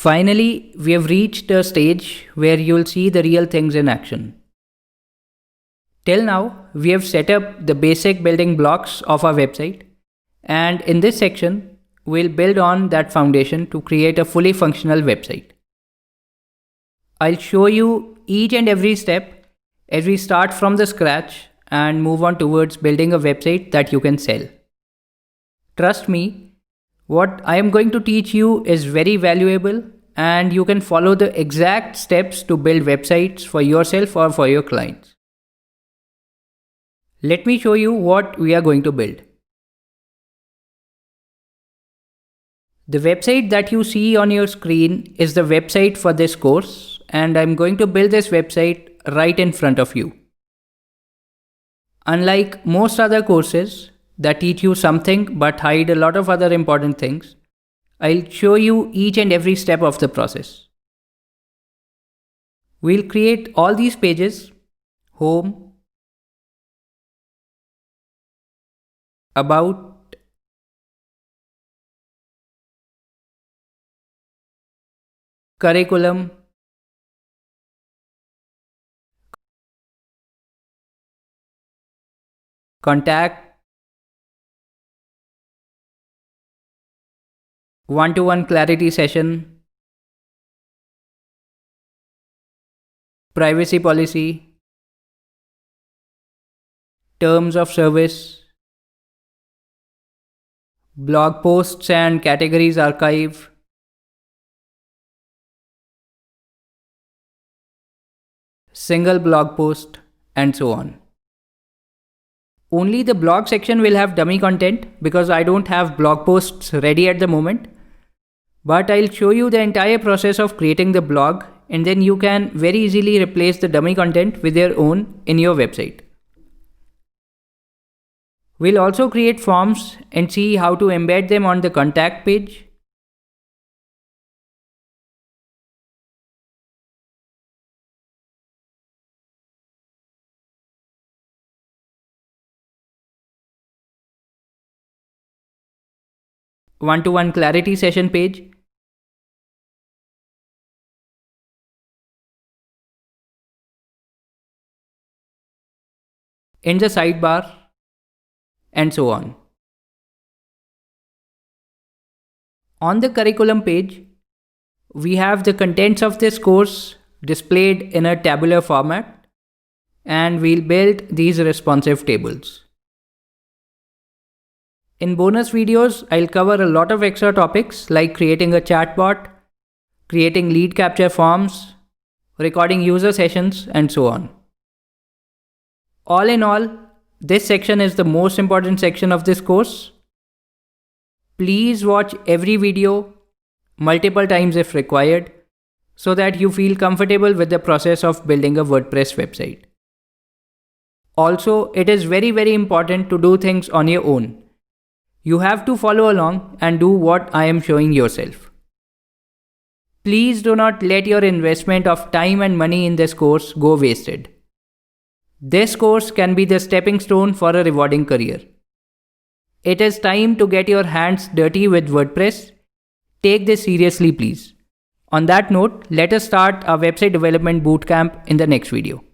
Finally, we have reached a stage where you'll see the real things in action. Till now, we have set up the basic building blocks of our website, and in this section, we'll build on that foundation to create a fully functional website. I'll show you each and every step as we start from the scratch and move on towards building a website that you can sell. Trust me, what I am going to teach you is very valuable and you can follow the exact steps to build websites for yourself or for your clients. Let me show you what we are going to build. The website that you see on your screen is the website for this course, and I'm going to build this website right in front of you. Unlike most other courses that teach you something but hide a lot of other important things, I'll show you each and every step of the process. We'll create all these pages: home, about, curriculum, contact, one-to-one clarity session, privacy policy, terms of service, blog posts and categories archive, single blog post, and so on. Only the blog section will have dummy content because I don't have blog posts ready at the moment. But I'll show you the entire process of creating the blog, and then you can very easily replace the dummy content with your own in your website. We'll also create forms and see how to embed them on the contact page. One-to-one clarity session page. In the sidebar, and so on. On the curriculum page, we have the contents of this course displayed in a tabular format, and we'll build these responsive tables. In bonus videos, I'll cover a lot of extra topics like creating a chatbot, creating lead capture forms, recording user sessions, and so on. All in all, this section is the most important section of this course. Please watch every video multiple times if required, so that you feel comfortable with the process of building a WordPress website. Also, it is very important to do things on your own. You have to follow along and do what I am showing yourself. Please do not let your investment of time and money in this course go wasted. This course can be the stepping stone for a rewarding career. It is time to get your hands dirty with WordPress. Take this seriously, please. On that note, let us start our website development bootcamp in the next video.